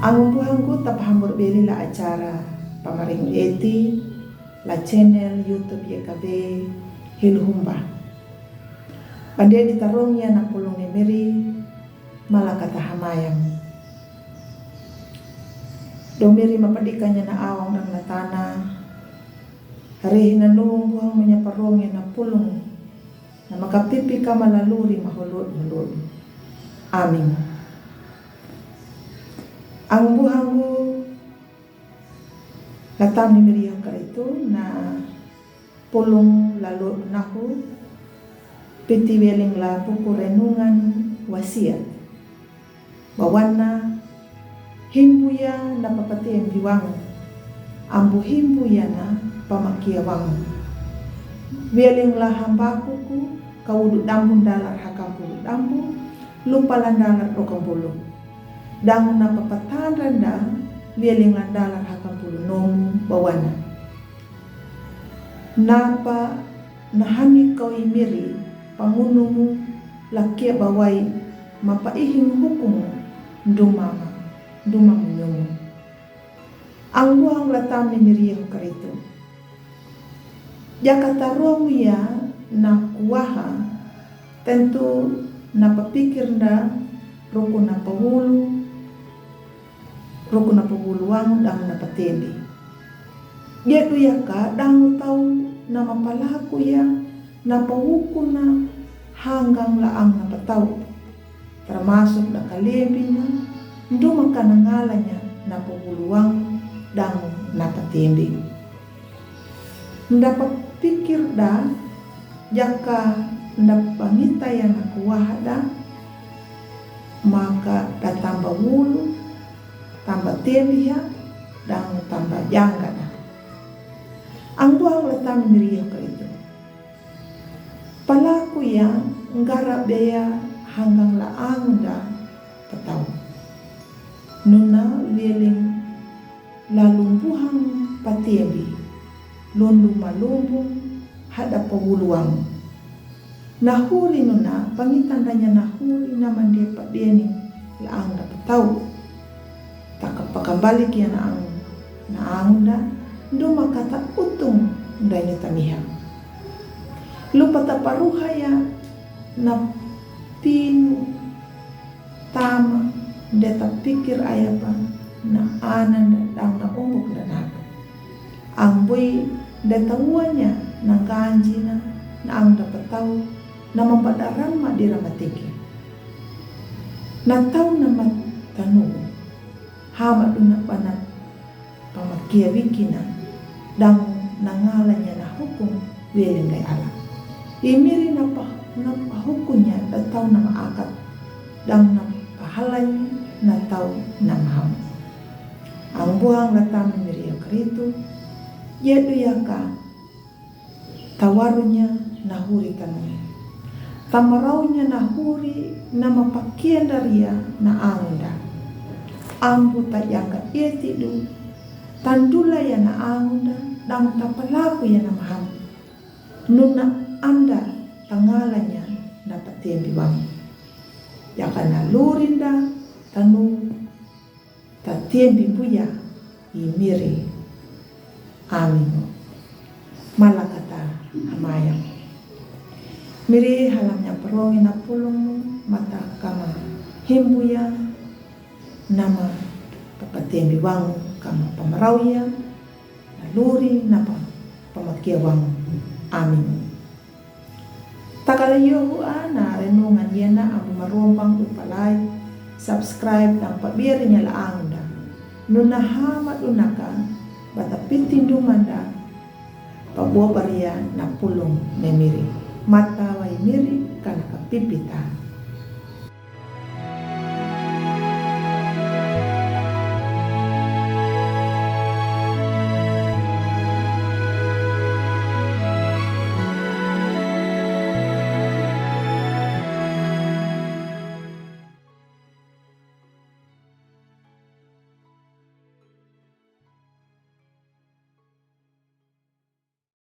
Ang buhangku tapahambur beli la acara pamaring eti la channel YouTube YKB Hiluhumba. Pandai ditarungnya na pulung nemeri malakata hamayam. Domiri mapadikanya na awang ng natana. Harihin na luhung buhang menyaparungnya na pulung na makapipi ka malaluri mahulod-hulod. Amin. Ang buhangku latam ni Miriam itu na pulung lalu nahu piti weling la buku renungan wasiat bawana himbuya na papati ang biwang ambu himbuya na pamakia wang weling la hambakuku kawudu dambu dalar hakampulu dambu lupa landalar okambulu dangun na papatan randa weling landalar hakampulu nomu bawana napa nahani kau imiri pangunumu lakia bawai mapaihing hukumu ndumama nyumu ang buhang latam ni Miriam karito Jakarta ya na kuwaha tentu napapikir nda rukun na pahuluang dang napatendi gedu yaka dang tahu nama palaku ya napahuku na hanggang laang napataw termasuk na kalebinya nduma kanangalanya napahuluang dang napatendi ndapat pikir da jaka ndapangita yang nakuwahda maka datambah wulu tambah tembiha dan tambah jangga da ang buang letam Miriam ke itu palaku yang nggarap bea hanggang laang da petau nuna weling lalumbuhang patembi londu malumbung hada pawuluang nahuri nuna pangitandanya nahuri naman dia pak deni laang da petau tak pakambalik ya naang da nduma kata utung ndanya tamiha lupa taparuha ya na pinu tama deta pikir ayapa na anan dang na umuk dan aku ang boy deta uanya na ganji na ang dapat tahu na mapadaran ma diramatiki na tahu na matanu hama duna panat pamakia wikina dang nangalanya na hukum weleng kay ala imiri na hukunya da tahu na maakat dang na pahalanya na tahu na maham ang buhang latam Miriam karito yedu yaka tawarunya nahuri tanui tamaraunya nahuri na mapakian daria na anda ambu tayaka yetidu tandula ya na anda dang tapalaku ya na maham nuna anda tangalanya dapat tembi bang yaka nalurinda tanu tatembi buya imiri amin malakata hamayam miri halamnya perongin na pulong mata kama himbuya nama papatembi wang kama pamarauya naluri napa pamakia wang amin takalayo na renungan yana abu marombang upalay subscribe dan pabirinya laang da nunahamat unaka bata pitindumanda pabuwa bariya na pulong memiri mata way miri kana kapipita